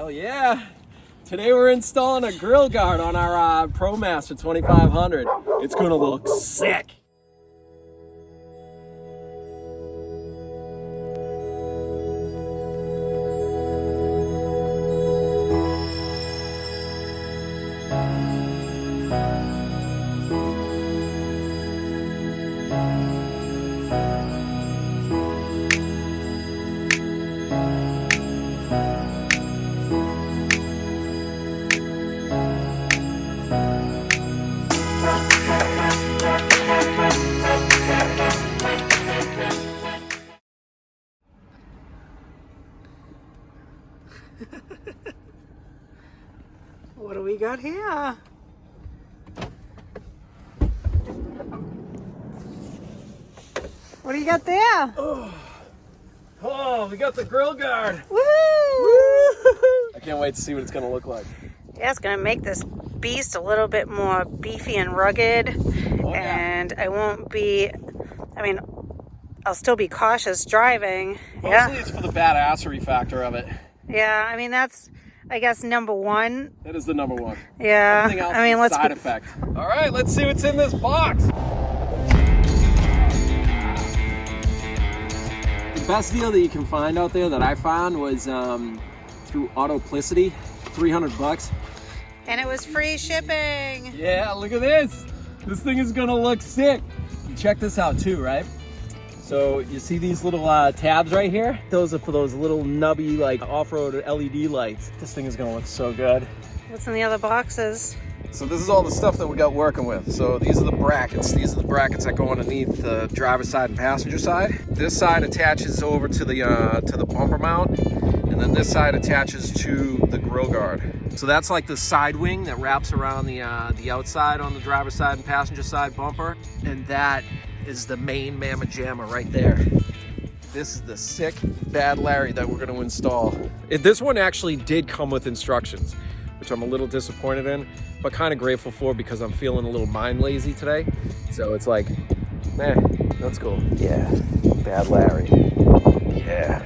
Hell yeah. Today we're installing a grill guard on our ProMaster 2500. It's gonna look sick. What do we got here? What do you got there? Oh, we got the grill guard. Woohoo! I can't wait to see what it's gonna look like. Yeah, it's gonna make this beast a little bit more beefy and rugged. Oh, yeah. And I won't be, I'll still be cautious driving. Mostly it's for the badassery factor of it. Yeah, that's, I guess, number one. That is the number one. Yeah. Everything else is let's side effect. All right, let's see what's in this box. The best deal that you can find out there that I found was through Autoplicity, $300. And it was free shipping. Yeah, look at this. This thing is gonna look sick. Check this out too, right? So you see these little tabs right here? Those are for those little nubby like off-road LED lights. This thing is gonna look so good. What's in the other boxes? So this is all the stuff that we got working with. So these are the brackets. These are the brackets that go underneath the driver's side and passenger side. This side attaches over to the bumper mount, and then this side attaches to the grill guard. So that's like the side wing that wraps around the outside on the driver's side and passenger side bumper, and that is the main mamma jamma right there. This is the sick Bad Larry that we're going to install. This one actually did come with instructions, which I'm a little disappointed in, but kind of grateful for because I'm feeling a little mind lazy today. So it's like, that's cool. Yeah, Bad Larry. Yeah,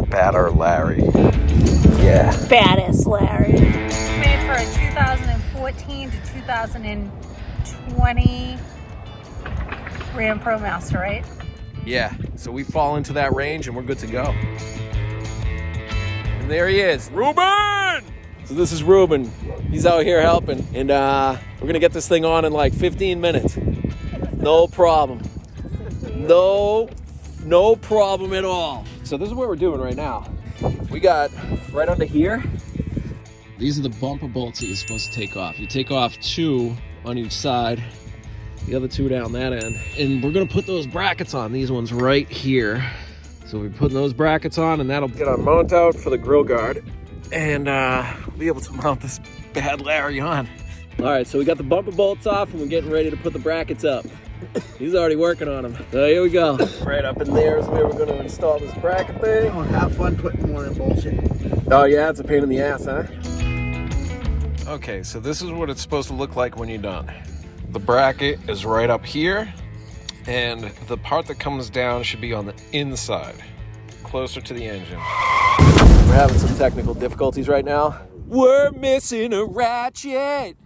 Badder Larry. Yeah. Baddest Larry. It's made for a 2014 to 2020 RAM Promaster, right? Yeah, so we fall into that range and we're good to go. And there he is, Ruben! So this is Ruben. He's out here helping, and we're gonna get this thing on in like 15 minutes. No problem. No problem at all. So this is what we're doing right now. We got right under here. These are the bumper bolts that you're supposed to take off. You take off 2 on each side, the other 2 down that end. And we're gonna put those brackets on, these ones right here. So we're putting those brackets on, and that'll get our mount out for the grill guard. And we'll be able to mount this Bad Larry on. All right, so we got the bumper bolts off, and we're getting ready to put the brackets up. He's already working on them. So here we go. Right up in there is where we're gonna install this bracket thing. Oh, have fun putting more in bullshit. Oh yeah, it's a pain in the ass, huh? Okay, so this is what it's supposed to look like when you're done. The bracket is right up here, and the part that comes down should be on the inside, closer to the engine. We're having some technical difficulties right now. We're missing a ratchet.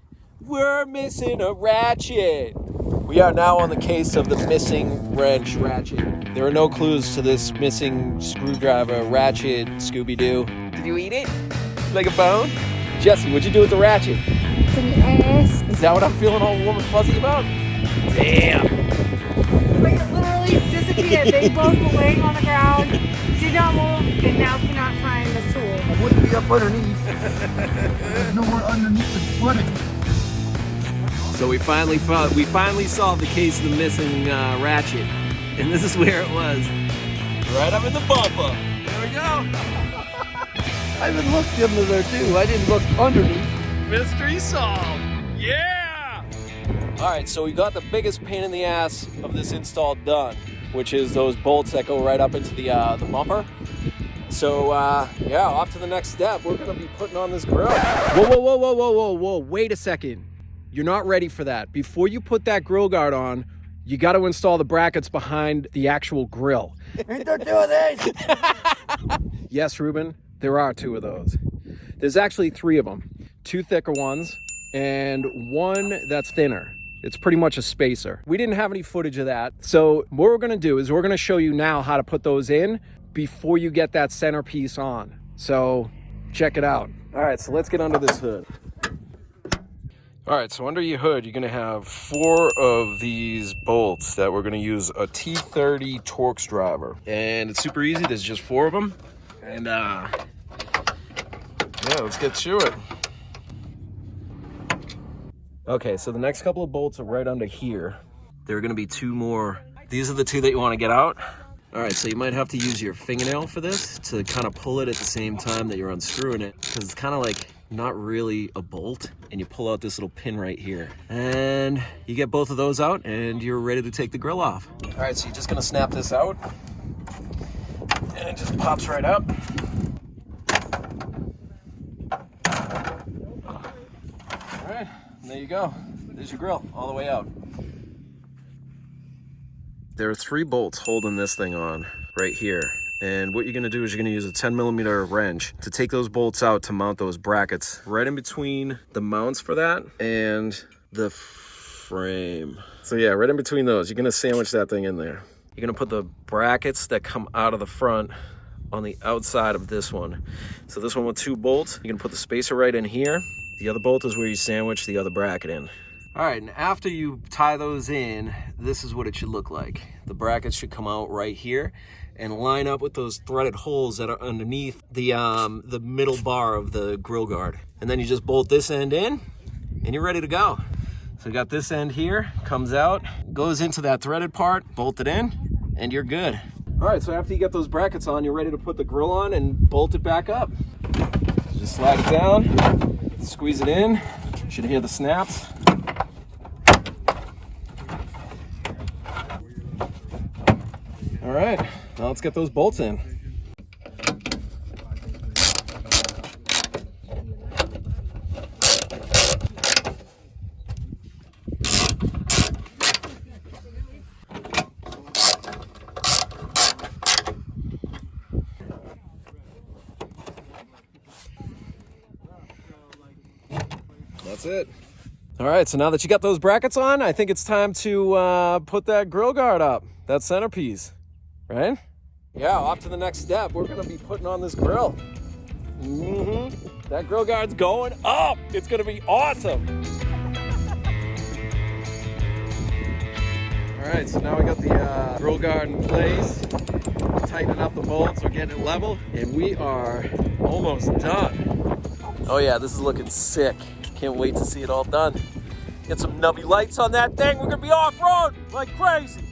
We're missing a ratchet. We are now on the case of the missing wrench ratchet. There are no clues to this missing screwdriver ratchet Scooby-Doo. Did you eat it? Like a bone? Jesse, what'd you do with the ratchet? It's an ass. Is that what I'm feeling all warm and fuzzy about? Damn. Like it literally disappeared. They both were laying on the ground, did not move, and now cannot find the tool. It wouldn't be up underneath. There's nowhere underneath the footing. So we finally solved the case of the missing ratchet, and this is where it was, right up in the bumper. There we go. I even looked under there too. I didn't look underneath. Mystery solved. Yeah. All right, so we got the biggest pain in the ass of this install done, which is those bolts that go right up into the bumper. So yeah, off to the next step. We're gonna be putting on this grill. Whoa! Wait a second. You're not ready for that. Before you put that grill guard on, you got to install the brackets behind the actual grill. Ain't there 2 of these? Yes, Ruben, there are 2 of those. There's actually 3 of them, 2 thicker ones and 1 that's thinner. It's pretty much a spacer. We didn't have any footage of that. So what we're gonna do is we're gonna show you now how to put those in before you get that centerpiece on. So check it out. All right, so let's get under this hood. All right, so under your hood, you're gonna have 4 of these bolts that we're gonna use a T30 Torx driver. And it's super easy, there's just 4 of them. And yeah, let's get to it. Okay, so the next couple of bolts are right under here. There are gonna be 2 more. These are the 2 that you wanna get out. All right, so you might have to use your fingernail for this to kind of pull it at the same time that you're unscrewing it, because it's kind of like not really a bolt, and you pull out this little pin right here. And you get both of those out and you're ready to take the grill off. All right, so you're just gonna snap this out and it just pops right up. All right. There you go. There's your grill all the way out. There are 3 bolts holding this thing on right here. And what you're gonna do is you're gonna use a 10mm wrench to take those bolts out to mount those brackets right in between the mounts for that and the frame. So yeah, right in between those, you're gonna sandwich that thing in there. You're gonna put the brackets that come out of the front on the outside of this one. So this one with 2 bolts, you're gonna put the spacer right in here. The other bolt is where you sandwich the other bracket in. All right, and after you tie those in, this is what it should look like. The brackets should come out right here and line up with those threaded holes that are underneath the middle bar of the grill guard. And then you just bolt this end in and you're ready to go. So you got this end here, comes out, goes into that threaded part, bolt it in, and you're good. All right, so after you get those brackets on, you're ready to put the grill on and bolt it back up. Just slide it down, squeeze it in, you should hear the snaps. All right, now let's get those bolts in. That's it. All right, so now that you got those brackets on, I think it's time to put that grill guard up, that centerpiece, right? Yeah, off to the next step. We're gonna be putting on this grill. That grill guard's going up. It's gonna be awesome. All right, so now we got the grill guard in place. Tightening up the bolts, we're getting it level, and we are almost done. Oh yeah, this is looking sick. Can't wait to see it all done. Get some nubby lights on that thing. We're gonna be off-road like crazy.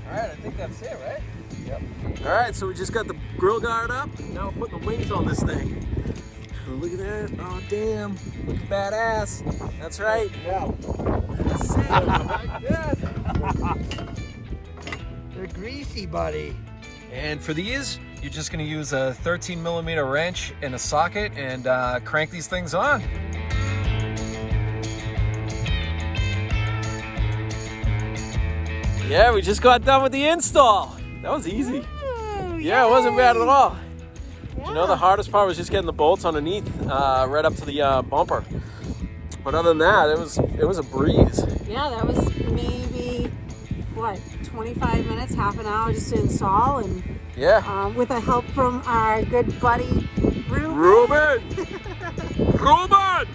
All right, I think that's it, right? Yep. All right, so we just got the grill guard up. Now we're putting the wings on this thing. Look at that. Oh, damn. Looking badass. That's right. Yeah. That's it. They're greasy, buddy. And for these, you're just gonna use a 13mm wrench and a socket and crank these things on. Yeah, we just got done with the install. That was easy. Ooh, Yeah, it wasn't bad at all. Yeah. You know, the hardest part was just getting the bolts underneath, right up to the bumper. But other than that, it was a breeze. Yeah, that was maybe, what, 25 minutes, half an hour just to install, and Yeah. with the help from our good buddy, Ruben. Ruben!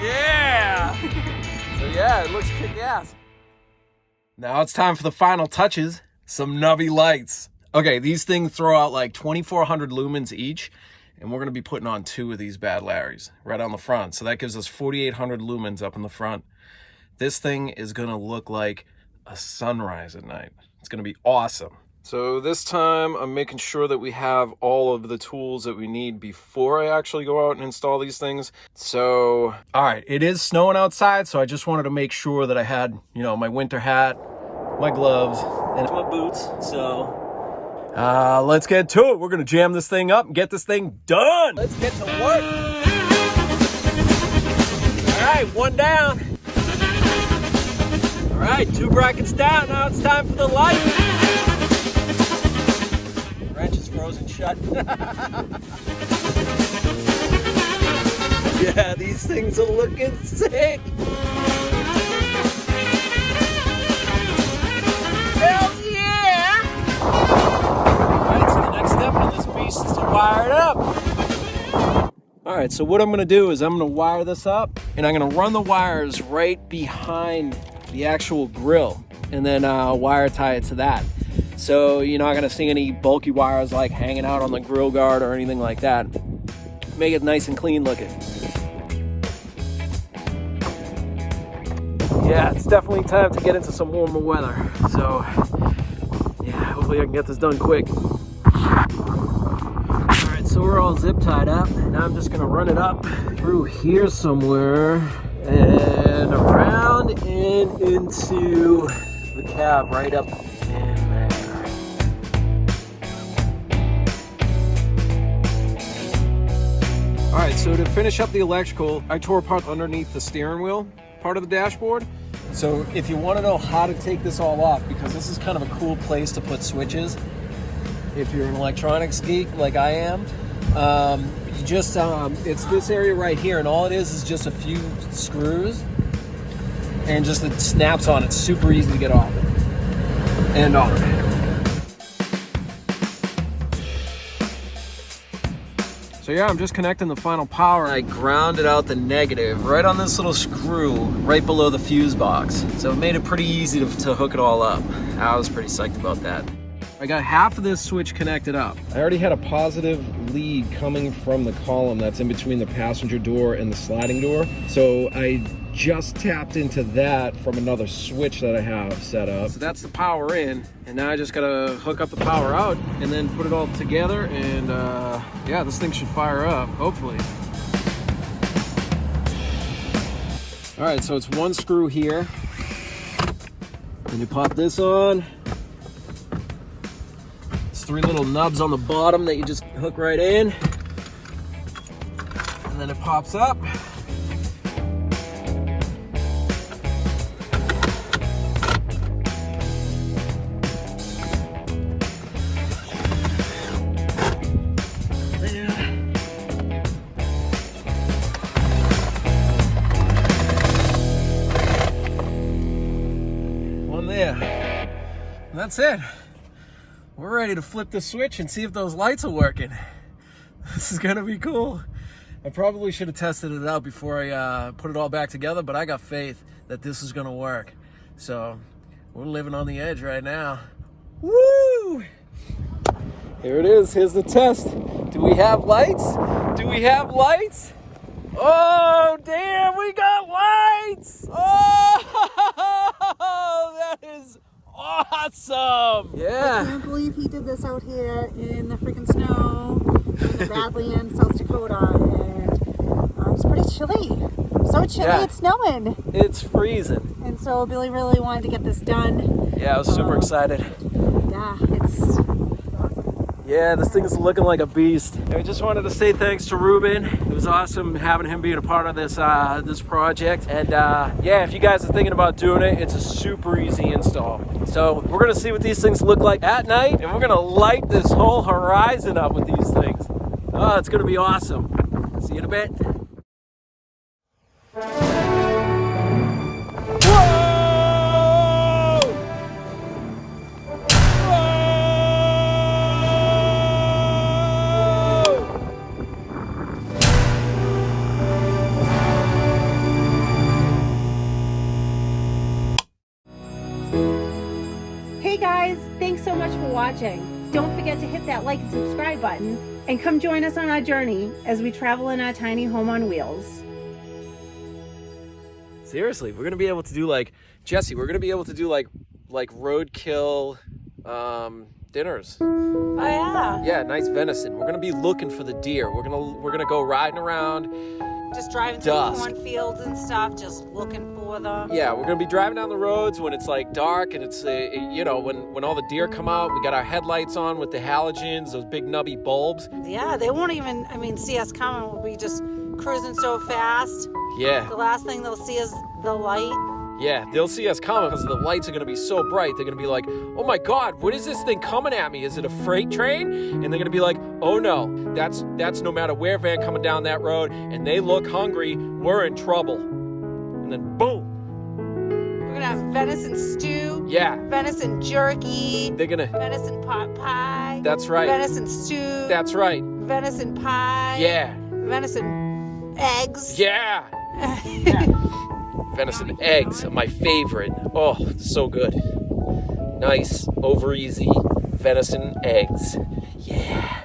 Yeah! So yeah, it looks kick-ass. Now it's time for the final touches. Some nubby lights. Okay, these things throw out like 2,400 lumens each, and we're gonna be putting on 2 of these bad Larrys right on the front. So that gives us 4,800 lumens up in the front. This thing is gonna look like a sunrise at night. It's gonna be awesome. So this time I'm making sure that we have all of the tools that we need before I actually go out and install these things. So, all right, it is snowing outside, so I just wanted to make sure that I had, you know, my winter hat, my gloves, and my boots. So, let's get to it. We're gonna jam this thing up and get this thing done. Let's get to work. All right, 1 down. All right, 2 brackets down. Now it's time for the light. Wrench is frozen shut. Yeah, these things are looking sick. Hell yeah! Alright, so the next step on this beast is to wire it up. Alright, so what I'm gonna do is I'm gonna wire this up and I'm gonna run the wires right behind the actual grill and then wire tie it to that. So you're not gonna see any bulky wires like hanging out on the grill guard or anything like that. Make it nice and clean looking. Yeah, it's definitely time to get into some warmer weather. So yeah, hopefully I can get this done quick. Alright, so we're all zip tied up. Now I'm just gonna run it up through here somewhere and around and into the cab right up in there. Alright, so to finish up the electrical, I tore apart underneath the steering wheel part of the dashboard. So if you want to know how to take this all off, because this is kind of a cool place to put switches, if you're an electronics geek like I am, you just, it's this area right here, and all it is just a few screws, and just it snaps on. It's super easy to get off it and on. So yeah, I'm just connecting the final power. I grounded out the negative right on this little screw right below the fuse box. So it made it pretty easy to hook it all up. I was pretty psyched about that. I got half of this switch connected up. I already had a positive lead coming from the column that's in between the passenger door and the sliding door. So I just tapped into that from another switch that I have set up. So that's the power in, and now I just gotta hook up the power out and then put it all together, and yeah, this thing should fire up, hopefully. All right, so it's one screw here, and you pop this on. It's 3 little nubs on the bottom that you just hook right in, and then it pops up. That's it. We're ready to flip the switch and see if those lights are working. This is gonna be cool. I probably should have tested it out before I put it all back together, but I got faith that this is gonna work. So we're living on the edge right now. Woo! Here it is. Here's the test. Do we have lights? Do we have lights? Oh, damn, we got lights! Oh, that is awesome! Yeah. I can't believe he did this out here in the freaking snow in the Badlands, South Dakota, and it's pretty chilly. So chilly, yeah. It's snowing. It's freezing. And so Billy really wanted to get this done. Yeah, I was super excited. Yeah, it's awesome. Yeah, this thing is looking like a beast. I just wanted to say thanks to Ruben. It was awesome having him being a part of this this project. And yeah, if you guys are thinking about doing it, it's a super easy install. So we're gonna see what these things look like at night, and we're gonna light this whole horizon up with these things. Oh, it's gonna be awesome. See you in a bit. Hey guys, thanks so much for watching. Don't forget to hit that like and subscribe button and come join us on our journey as we travel in our tiny home on wheels. Seriously, we're gonna be able to do like, Jesse, we're gonna be able to do like roadkill dinners. Oh yeah. Yeah, nice venison. We're gonna be looking for the deer. We're gonna go riding around. Just driving through the cornfields and stuff, just looking for them. Yeah, we're gonna be driving down the roads when it's like dark and it's you know, when all the deer come out. We got our headlights on with the halogens, those big nubby bulbs. Yeah, they won't even, see us coming. We'll be just cruising so fast. Yeah. The last thing they'll see is the light. Yeah, they'll see us coming because the lights are going to be so bright. They're going to be like, oh my God, what is this thing coming at me? Is it a freight train? And they're going to be like, oh no, that's no matter where van coming down that road, and they look hungry, we're in trouble. And then boom. We're gonna have venison stew. Yeah. Venison jerky. They're going to, Venison pot pie. that's right. Venison stew. That's right. Venison pie. Yeah. Venison eggs. Yeah. Venison eggs are my favorite. Oh, so good. Nice, over easy venison eggs. Yeah.